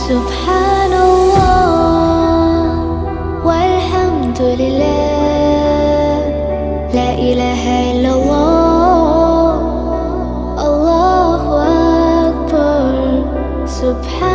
سبحان الله والحمد لله، لا إله إلا الله، الله أكبر. سبحان